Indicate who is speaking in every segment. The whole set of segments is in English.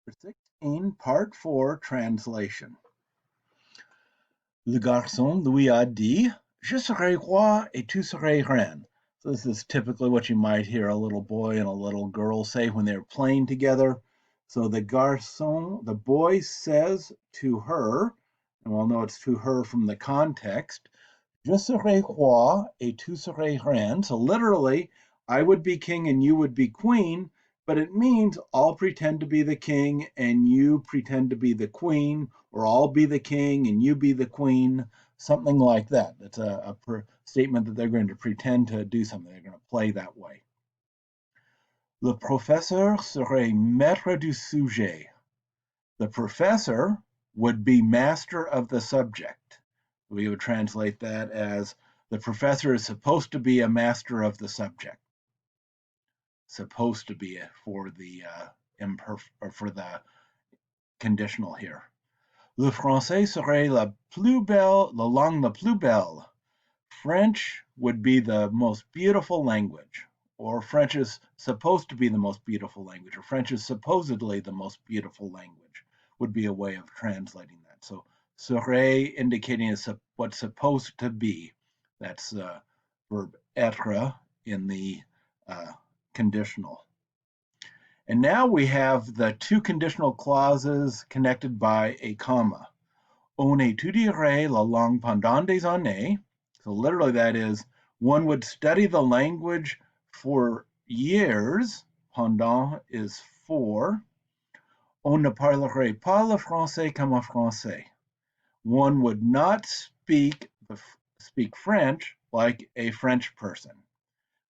Speaker 1: Chapter 16, Part 4, Translation. Le garçon lui a dit, Je serai roi et tu serais reine. So this is typically what you might hear a little boy and a little girl say when they're playing together. So the garçon, the boy says to her, and we'll know it's to her from the context, Je serai roi et tu serais reine. So literally, I would be king and you would be queen, but it means I'll pretend to be the king and you pretend to be the queen, or I'll be the king and you be the queen, something like that. It's a statement that they're going to pretend to do something. They're going to play that way. Le professeur serait maître du sujet. The professor would be master of the subject. We would translate that as the professor is supposed to be a master of the subject. Supposed to be for the for the conditional here. Le français serait la langue la plus belle. French would be the most beautiful language, or French is supposed to be the most beautiful language, or French is supposedly the most beautiful language, would be a way of translating that. So serait indicating what's supposed to be. That's verb être in the conditional. And now we have the two conditional clauses connected by a comma. On étudierait la langue pendant des années. So literally that is, one would study the language for years. Pendant is for. On ne parlerait pas le français comme un français. One would not speak French like a French person.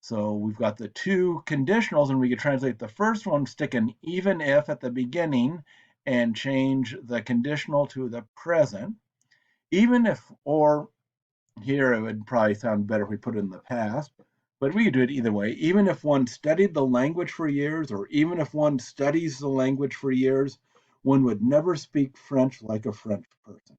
Speaker 1: So we've got the two conditionals, and we could translate the first one, stick an even if at the beginning, and change the conditional to the present. Even if, or here it would probably sound better if we put it in the past, but we could do it either way. Even if one studied the language for years, or even if one studies the language for years, one would never speak French like a French person.